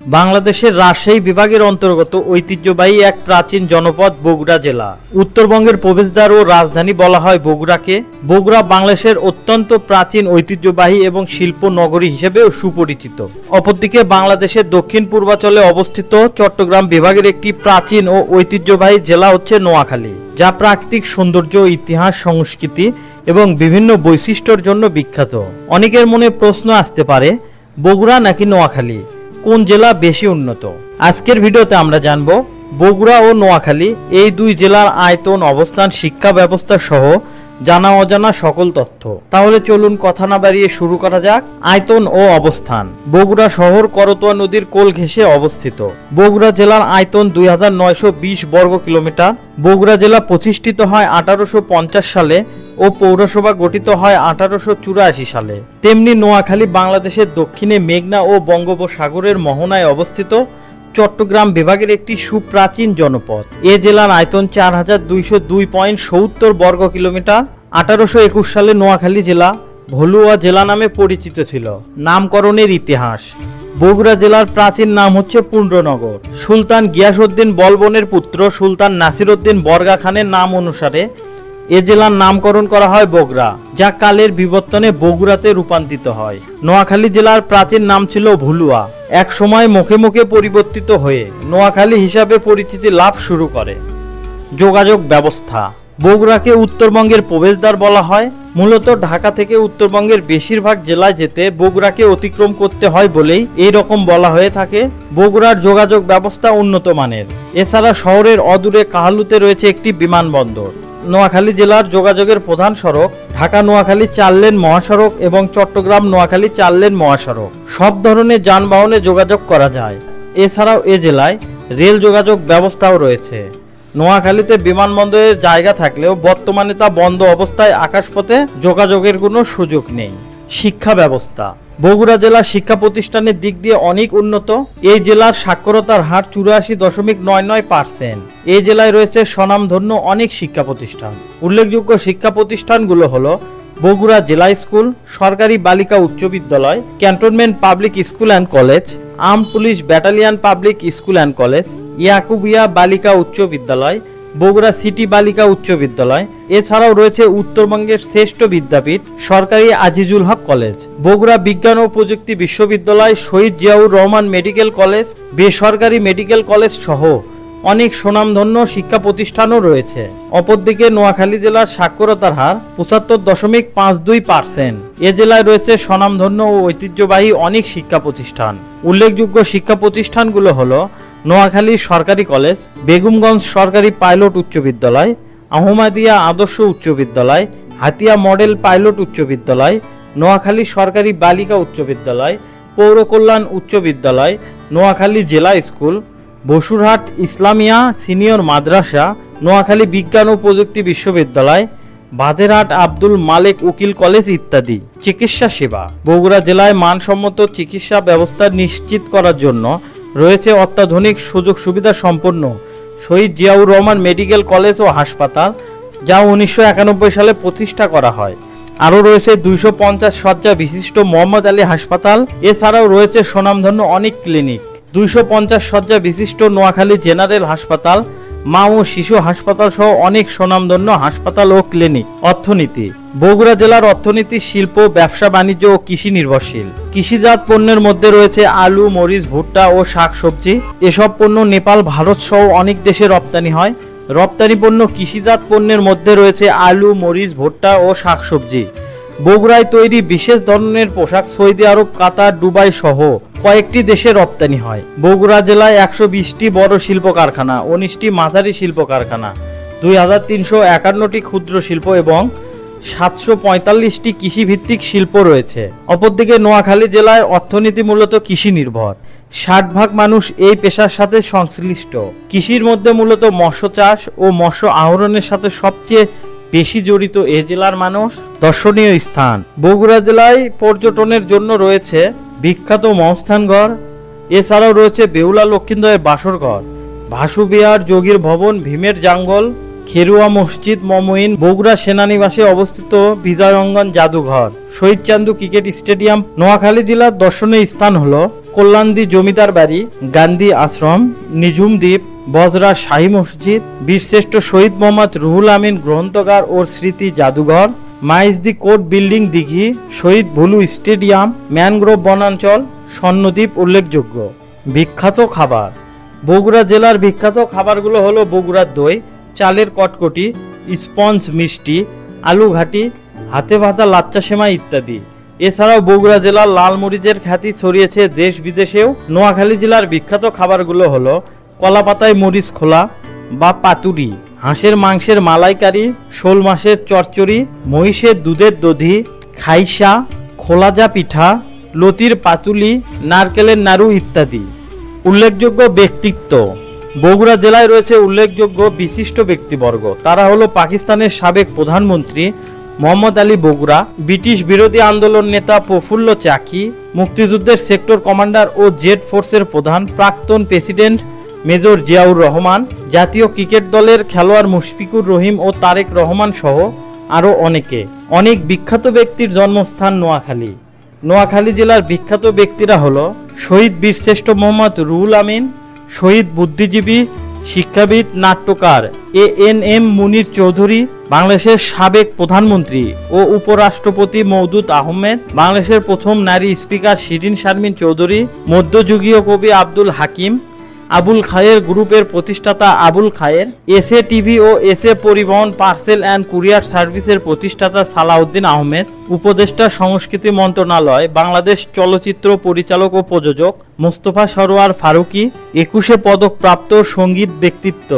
বাংলাদেশের রাজশাহী বিভাগের অন্তর্গত ঐতিহ্যবাহী এক প্রাচীন জনপদ বগুড়া জেলা। উত্তরবঙ্গের প্রবেশদ্বার ও রাজধানী বলা হয় বগুড়াকে। বগুড়া বাংলাদেশের অত্যন্ত প্রাচীন ঐতিহ্যবাহী এবং শিল্প নগরী হিসেবেও সুপরিচিত। অপরদিকে বাংলাদেশের দক্ষিণ পূর্বাঞ্চলে অবস্থিত চট্টগ্রাম বিভাগের একটি প্রাচীন ও ঐতিহ্যবাহী জেলা হচ্ছে নোয়াখালী, যা প্রাকৃতিক সৌন্দর্য, ইতিহাস, সংস্কৃতি এবং বিভিন্ন বৈশিষ্ট্যের জন্য বিখ্যাত। অনেকের মনে প্রশ্ন আসতে পারে, বগুড়া নাকি নোয়াখালী, কোন জেলা বেশি উন্নত? আজকের ভিডিওতে আমরা জানব বগুড়া ও নোয়াখালী এই দুই জেলার আয়তন, অবস্থান, শিক্ষা ব্যবস্থা সহ জানা অজানা সকল তথ্য। তাহলে চলুন কথা না বাড়িয়ে শুরু করা যাক। আয়তন ও অবস্থান। বগুড়া শহর করতোয়া নদীর কোল ঘেঁষে অবস্থিত। বগুড়া জেলার আয়তন 2920 বর্গ কিলোমিটার। বগুড়া জেলা প্রতিষ্ঠিত হয় 1850 সালে ও পৌরসভা গঠিত হয় 1884 সালে। তেমনি নোয়াখালী বাংলাদেশের দক্ষিণে মেঘনা ও বঙ্গোপসাগরের মোহনায় অবস্থিত চট্টগ্রাম বিভাগের একটি সুপ্রাচীন জনপদ। এ জেলার আয়তন 4202.70 বর্গ কিলোমিটার। 1821 সালে নোয়াখালী জেলা ভলুয়া জেলা নামে পরিচিত ছিল। নামকরণের ইতিহাস। বগুড়া জেলার প্রাচীন নাম হচ্ছে পুণ্ড্রনগর। সুলতান গিয়াসউদ্দিন বলবনের পুত্র সুলতান নাসিরউদ্দিন বরগা খানের নাম অনুসারে এ জেলার নামকরণ করা হয় বগুড়া, যা কালের বিবর্তনে বগুড়াতে রূপান্তরিত হয়। নোয়াখালী জেলার প্রাচীন নাম ছিল ভুলুয়া, এক সময় মুখে মুখে পরিবর্তিত হয়ে নোয়াখালী হিসাবে পরিচিতি লাভ শুরু করে। যোগাযোগ ব্যবস্থা। বগুড়াকে উত্তরবঙ্গের প্রবেশদ্বার বলা হয়। মূলত ঢাকা থেকে উত্তরবঙ্গের বেশিরভাগ জেলায় যেতে বগুড়াকে অতিক্রম করতে হয় বলেই এই রকম বলা হয়ে থাকে। বগুড়ার যোগাযোগ ব্যবস্থা উন্নত মানের। এছাড়া শহরের অদূরে কাহালুতে রয়েছে একটি বিমানবন্দর। নোয়াখালী জেলার যোগাযোগের প্রধান সড়ক ঢাকা নোয়াখালী 4 লেন মহাসড়ক এবং চট্টগ্রাম নোয়াখালী 4 লেন মহাসড়ক। সব ধরনের যানবাহনে যোগাযোগ করা যায়। এছাড়াও এ জেলায় রেল যোগাযোগ ব্যবস্থাও রয়েছে। নোয়াখালীতে বিমানবন্দরের জায়গা থাকলেও বর্তমানে তা বন্ধ অবস্থায়, আকাশপথে যোগাযোগের কোনো সুযোগ নেই। শিক্ষা ব্যবস্থা। বগুড়া জেলা শিক্ষা প্রতিষ্ঠানের দিক দিয়ে অনেক উন্নত। এই জেলার সাক্ষরতার হার 84.99%। এই জেলায় রয়েছে স্বনামধন্য অনেক শিক্ষা প্রতিষ্ঠান। উল্লেখযোগ্য শিক্ষা প্রতিষ্ঠানগুলো হলো বগুড়া জেলা স্কুল, সরকারি বালিকা উচ্চ বিদ্যালয়, cantonment public school and college, armed police battalion public school and college, Yakubia বালিকা উচ্চ বিদ্যালয়, বগুড়া সিটি বালিকা উচ্চ বিদ্যালয়। এছাড়াও রয়েছে উত্তরবঙ্গের শ্রেষ্ঠ বিদ্যাপীঠ সরকারি আজিজুল হক কলেজ, বগুড়া বিজ্ঞান ও প্রযুক্তি বিশ্ববিদ্যালয়, শহীদ জিয়াউর রহমান মেডিকেল কলেজ, বেসরকারি মেডিকেল কলেজ সহ অনেক সুনামধন্য শিক্ষা প্রতিষ্ঠানও রয়েছে। অপরদিকে নোয়াখালী জেলার সাক্ষরতার হার 75.52%। এ জেলায় রয়েছে স্বনামধন্য ও ঐতিহ্যবাহী অনেক শিক্ষা প্রতিষ্ঠান। উল্লেখযোগ্য শিক্ষা প্রতিষ্ঠানগুলো হলো নোয়াখালী সরকারি কলেজ, বেগমগঞ্জ সরকারি পাইলট উচ্চ বিদ্যালয়, আহমদিয়া আদর্শ উচ্চ বিদ্যালয়, হাতিয়া মডেল পাইলট উচ্চ বিদ্যালয়, নোয়াখালী সরকারি বালিকা উচ্চ বিদ্যালয়, পৌর কল্যাণ উচ্চ বিদ্যালয়, নোয়াখালী জেলা স্কুল, বসুরহাট ইসলামিয়া সিনিয়র মাদ্রাসা, নোয়াখালী বিজ্ঞান ও প্রযুক্তি বিশ্ববিদ্যালয়, বাধেরহাট আব্দুল মালেক উকিল কলেজ ইত্যাদি। চিকিৎসা সেবা। বগুড়া জেলায় মানসম্মত চিকিৎসা ব্যবস্থা নিশ্চিত করার জন্য রয়েছে অত্যাধুনিক সুযোগ সুবিধা সম্পন্ন শহীদ জিয়াউর রহমান মেডিকেল কলেজ ও হাসপাতাল, যা 1991 সালে প্রতিষ্ঠা করা হয়। আরও রয়েছে 250 শয্যা বিশিষ্ট মোহাম্মদ আলী হাসপাতাল। এছাড়াও রয়েছে স্বনামধন্য অনেক ক্লিনিক। 250 শয্যা বিশিষ্ট নোয়াখালী জেনারেল হাসপাতাল, মা ও শিশু হাসপাতাল সহ অনেক স্বনামধন্য হাসপাতাল ও ক্লিনিক। অর্থনীতি। বগুড়া জেলার অর্থনীতি শিল্প, ব্যবসা বাণিজ্য ও কৃষি নির্ভরশীল। কৃষিজাত পণ্যের মধ্যে রয়েছে আলু, মরিচ, ভুট্টা ও শাকসবজি। এসব পণ্য নেপাল, ভারত সহ অনেক দেশে রপ্তানি হয়। রপ্তানি পণ্য কৃষিজাত পণ্যের মধ্যে রয়েছে আলু, মরিচ, ভুট্টা ও শাকসবজি। বগুড়ায় তৈরি বিশেষ ধরনের পোশাক সৌদি আরব, কাতার, দুবাই সহ কয়েকটি দেশে রপ্তানি হয়। বগুড়া জেলায় 120টি বড় শিল্প কারখানা, 19টি মাঝারি শিল্প কারখানা, 2351টি ক্ষুদ্র শিল্প এবং 745টি কৃষিভিত্তিক শিল্প রয়েছে। অপরদিকে নোয়াখালী জেলায় অর্থনীতি মূলত কৃষি নির্ভর। 60% মানুষ এই পেশার সাথে সংশ্লিষ্ট। কৃষির মধ্যে মূলত মৎস্য চাষ ও মৎস্য আহরণের সাথে সবচেয়ে বেশি জড়িত এ জেলার মানুষ। দর্শনীয় স্থান। বগুড়া জেলায় পর্যটনের জন্য রয়েছে বিখ্যাত মহাস্থানগড়। এছাড়াও রয়েছে বেহুলা লক্ষিন্দরের বাসরঘর, ভাসু বিহার, যোগীর ভবন, ভীমের জাঙ্গল, খেরুয়া মসজিদ মমইন, বগুড়া সেনানিবাসে অবস্থিত বিজয়ঙ্গন জাদুঘর, শহীদ চান্দু ক্রিকেট স্টেডিয়াম। নোয়াখালী জেলার দর্শনীয় স্থান হল কল্যাণদী জমিদার বাড়ি, গান্ধী আশ্রম, নিঝুম দ্বীপ, বজরা শাহী মসজিদ, বীরশ্রেষ্ঠ শহীদ মোহাম্মদ রুহুল আমিন গ্রন্থাগার ও স্মৃতি জাদুঘর, মাইজদি কোর্ট বিল্ডিং দিঘি, শহীদ ভুলু স্টেডিয়াম, ম্যানগ্রোভ বনাঞ্চল, স্বর্ণদ্বীপ উল্লেখযোগ্য। বিখ্যাত খাবার। বগুড়া জেলার বিখ্যাত খাবারগুলো হলো বগুড়ার দই, চালের কটকটি, স্পঞ্জ মিষ্টি, আলু ঘাটি, হাতে ভাজা লাচ্চা সেমাই ইত্যাদি। এছাড়াও বগুড়া জেলার লাল মরিচের খ্যাতি ছড়িয়েছে দেশ বিদেশেও। নোয়াখালী জেলার বিখ্যাত খাবারগুলো হলো কলাপাতায় মরিচ খোলা বা পাতুরি, হাঁসের মাংসের মালাইকারি, শোল মাছের চচ্চড়ি, মহিষের দুধের দধি, খাইসা, খোলাজা পিঠা, লতির পাতুলি, নারকেলের নাড়ু ইত্যাদি। উল্লেখযোগ্য ব্যক্তিত্ব। বগুড়া জেলায় রয়েছে উল্লেখযোগ্য বিশিষ্ট ব্যক্তিবর্গ। তারা হলো পাকিস্তানের সাবেক প্রধানমন্ত্রী মোহাম্মদ আলী বগুড়া, ব্রিটিশ বিরোধী আন্দোলন নেতা প্রফুল্ল চাকি, মুক্তিযুদ্ধের সেক্টর কমান্ডার ও জেড ফোর্সের প্রধান প্রাক্তন প্রেসিডেন্ট মেজর জিয়াউর রহমান, জাতীয় ক্রিকেট দলের খেলোয়াড় মুশফিকুর রহিম ও তারেক রহমান সহ আরও অনেকে। অনেক বিখ্যাত ব্যক্তির জন্মস্থান নোয়াখালী। নোয়াখালী জেলার বিখ্যাত ব্যক্তিরা হলো শহীদ বীরশ্রেষ্ঠ মোহাম্মদ রুহুল আমিন, শহীদ বুদ্ধিজীবী, শিক্ষাবিদ, নাট্যকার এএনএম মুনির চৌধুরী, বাংলাদেশের সাবেক প্রধানমন্ত্রী ও উপরাষ্ট্রপতি মওদুদ আহমেদ, বাংলাদেশের প্রথম নারী স্পিকার শিরিন শারমিন চৌধুরী, মধ্যযুগীয় কবি আব্দুল হাকিম, আবুল খায়ের গ্রুপের প্রতিষ্ঠাতা আবুল খায়ের, এসএ টিভি ও এসএ পরিবহন পার্সেল অ্যান্ড কুরিয়ার সার্ভিসের প্রতিষ্ঠাতা সালাউদ্দিন আহমেদ, উপদেষ্টা সংস্কৃতি মন্ত্রণালয়, বাংলাদেশ চলচ্চিত্র পরিচালক ও প্রযোজক মোস্তফা সরোয়ার ফারুকী, 21 পদকপ্রাপ্ত সঙ্গীত ব্যক্তিত্ব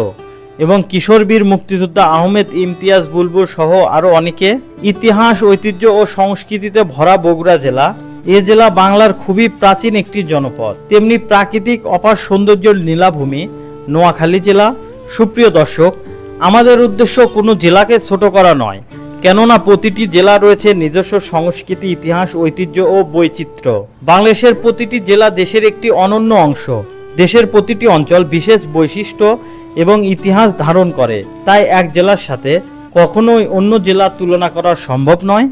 এবং কিশোরবীর মুক্তিযোদ্ধা আহমেদ ইমতিয়াজ বুলবুল সহ আরও অনেকে। ইতিহাস, ঐতিহ্য ও সংস্কৃতিতে ভরা বগুড়া জেলা। এ জেলা বাংলার খুবই প্রাচীন একটি জনপদ, তেমনি প্রাকৃতিক অপার সৌন্দর্যের নীলাভূমি নোয়াখালী জেলা। সুপ্রিয় দর্শক, আমাদের উদ্দেশ্য কোনো জেলাকে ছোট করা নয়, কেননা প্রতিটি জেলা রয়েছে নিজস্ব সংস্কৃতি, ইতিহাস, ঐতিহ্য ও বৈচিত্র্য। বাংলাদেশের প্রতিটি জেলা দেশের একটি অনন্য অংশ। দেশের প্রতিটি অঞ্চল বিশেষ বৈশিষ্ট্য এবং ইতিহাস ধারণ করে, তাই এক জেলার সাথে কখনোই অন্য জেলার তুলনা করা সম্ভব নয়।